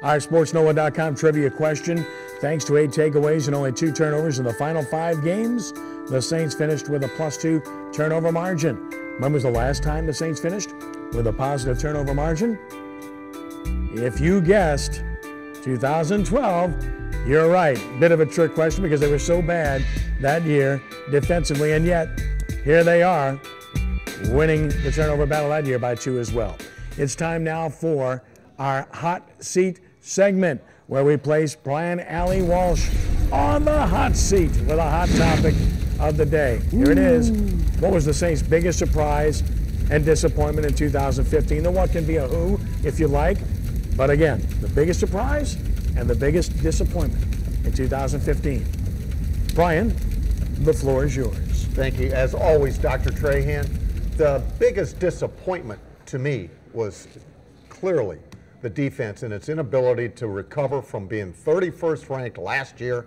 Our sportsNOLA.com trivia question. Thanks to 8 takeaways and only 2 turnovers in the final 5 games, the Saints finished with a +2 turnover margin. When was the last time the Saints finished with a positive turnover margin? If you guessed 2012, you're right. Bit of a trick question because they were so bad that year defensively, and yet here they are winning the turnover battle that year by 2 as well. It's time now for our hot seat segment where we place Brian Alley Walsh on the hot seat with a hot topic of the day. Here it is. What was the Saints' biggest surprise and disappointment in 2015? The what can be a who if you like. But again, the biggest surprise and the biggest disappointment in 2015. Brian, the floor is yours. Thank you. As always, Dr. Trahan, the biggest disappointment to me was clearly the defense and its inability to recover from being 31st ranked last year,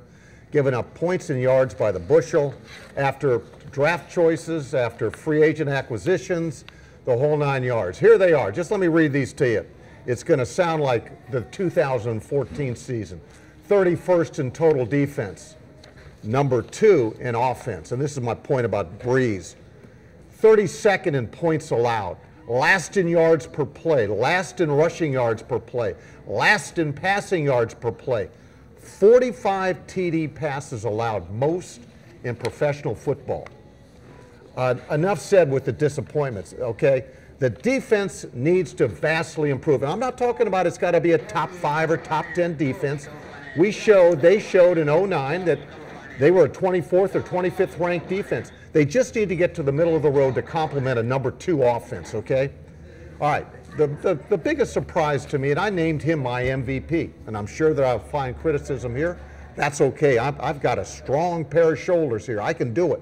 giving up points and yards by the bushel after draft choices, after free agent acquisitions, the whole 9 yards. Here they are. Just let me read these to you. It's going to sound like the 2014 season. 31st in total defense, number 2 in offense, and this is my point about Breeze. 32nd in points allowed, last in yards per play, last in rushing yards per play, last in passing yards per play. 45 TD passes allowed, most in professional football. Enough said with the disappointments, okay? The defense needs to vastly improve. And I'm not talking about it's got to be a top 5 or top 10 defense. They showed in 09 that they were a 24th or 25th ranked defense. They just need to get to the middle of the road to complement a number 2 offense, okay? All right, the biggest surprise to me, and I named him my MVP, and I'm sure that I'll find criticism here. That's okay, I've got a strong pair of shoulders here. I can do it.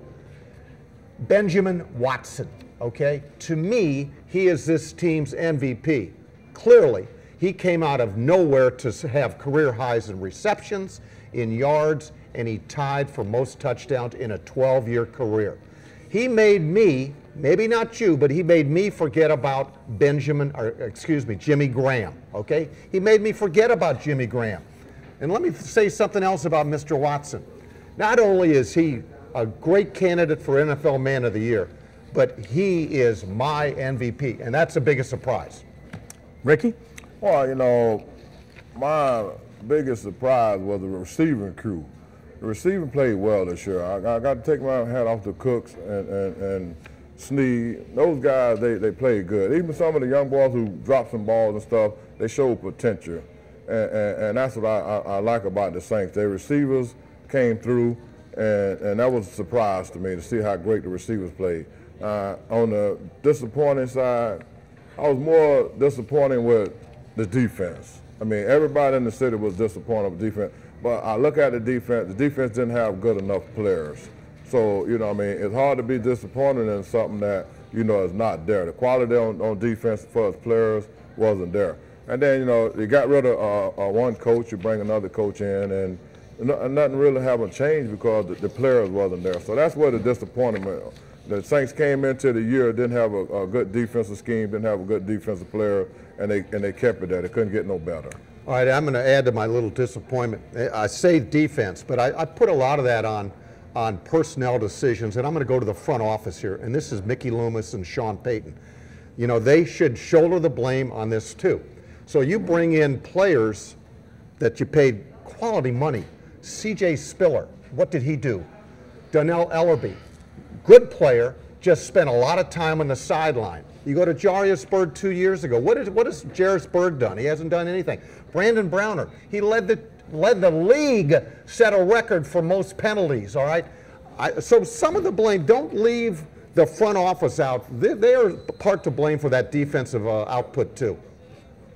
Benjamin Watson, okay? To me, he is this team's MVP. Clearly, he came out of nowhere to have career highs in receptions, in yards, and he tied for most touchdowns in a 12-year career. He made me, maybe not you, but he made me forget about Jimmy Graham, okay? He made me forget about Jimmy Graham. And let me say something else about Mr. Watson. Not only is he a great candidate for NFL Man of the Year, but he is my MVP, and that's the biggest surprise. Ricky? Well, you know, my biggest surprise was the receiving crew. The receiving played well this year. I got to take my hat off to Cooks and Snead. Those guys, they played good. Even some of the young boys who dropped some balls and stuff, they showed potential. And that's what I like about the Saints. Their receivers came through, and that was a surprise to me to see how great the receivers played. On the disappointing side, I was more disappointed with the defense. I mean, everybody in the city was disappointed with defense, but I look at the defense didn't have good enough players. So, you know what I mean, it's hard to be disappointed in something that, you know, is not there. The quality on defense for its players wasn't there. And then, you know, you got rid of one coach, you bring another coach in, and nothing really haven't changed because the players wasn't there. So that's where the disappointment. The Saints came into the year, didn't have a good defensive scheme, didn't have a good defensive player, and they kept it there. They couldn't get no better. All right, I'm going to add to my little disappointment. I say defense, but I put a lot of that on personnel decisions, and I'm going to go to the front office here, and this is Mickey Loomis and Sean Payton. You know, they should shoulder the blame on this too. So you bring in players that you paid quality money. C.J. Spiller, what did he do? Donnell Ellerbe, good player, just spent a lot of time on the sideline. You go to Jarius Byrd 2 years ago. What has Jarius Byrd done? He hasn't done anything. Brandon Browner, he led the league, set a record for most penalties, all right? So some of the blame, don't leave the front office out. They are part to blame for that defensive output too.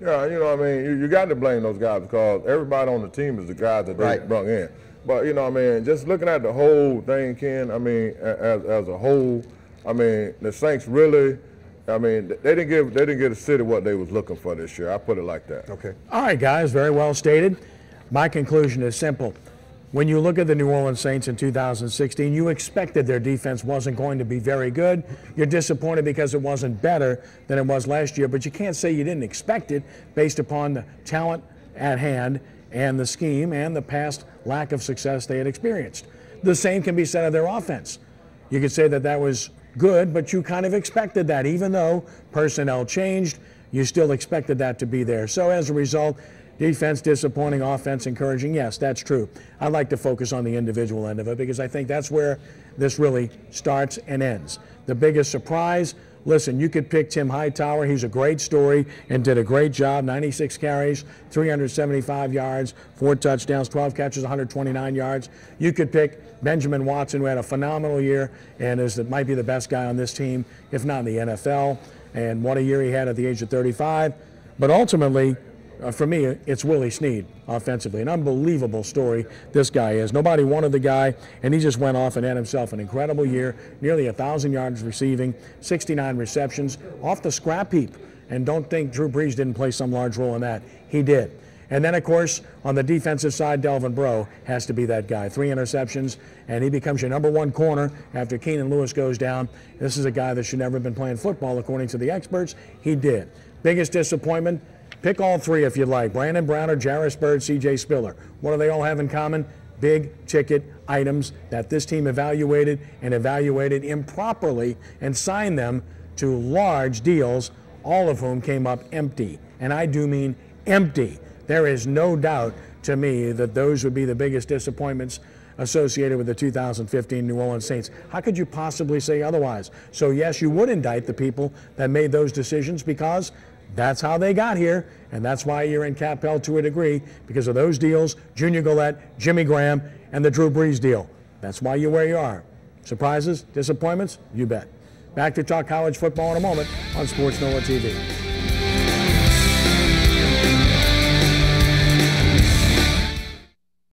Yeah, you know what I mean? You got to blame those guys because everybody on the team is the guys that they brought in. But, you know what I mean, just looking at the whole thing, Ken, I mean, as a whole, I mean, the Saints really, I mean, they didn't give the city what they was looking for this year. I put it like that. Okay. All right, guys, very well stated. My conclusion is simple. When you look at the New Orleans Saints in 2016, you expected their defense wasn't going to be very good. You're disappointed because it wasn't better than it was last year, but you can't say you didn't expect it based upon the talent at hand and the scheme and the past lack of success they had experienced. The same can be said of their offense. You could say that that was good, but you kind of expected that. Even though personnel changed, you still expected that to be there. So as a result, defense disappointing, offense encouraging. Yes, that's true. I like to focus on the individual end of it because I think that's where this really starts and ends. The biggest surprise, listen, you could pick Tim Hightower. He's a great story and did a great job. 96 carries, 375 yards, 4 touchdowns, 12 catches, 129 yards. You could pick Benjamin Watson, who had a phenomenal year and might be the best guy on this team, if not in the NFL. And what a year he had at the age of 35. But ultimately, for me, it's Willie Snead offensively. An unbelievable story this guy is. Nobody wanted the guy, and he just went off and had himself an incredible year. Nearly 1,000 yards receiving, 69 receptions off the scrap heap. And don't think Drew Brees didn't play some large role in that. He did. And then, of course, on the defensive side, Delvin Breaux has to be that guy. 3 interceptions, and he becomes your #1 corner after Keenan Lewis goes down. This is a guy that should never have been playing football, according to the experts. He did. Biggest disappointment? Pick all 3 if you'd like. Brandon Browner, Jarris Byrd, C.J. Spiller. What do they all have in common? Big ticket items that this team evaluated improperly and signed them to large deals, all of whom came up empty. And I do mean empty. There is no doubt to me that those would be the biggest disappointments associated with the 2015 New Orleans Saints. How could you possibly say otherwise? So yes, you would indict the people that made those decisions because that's how they got here, and that's why you're in cap hell to a degree, because of those deals, Junior Gillette, Jimmy Graham, and the Drew Brees deal. That's why you're where you are. Surprises, disappointments, you bet. Back to talk college football in a moment on sportsNOLA TV.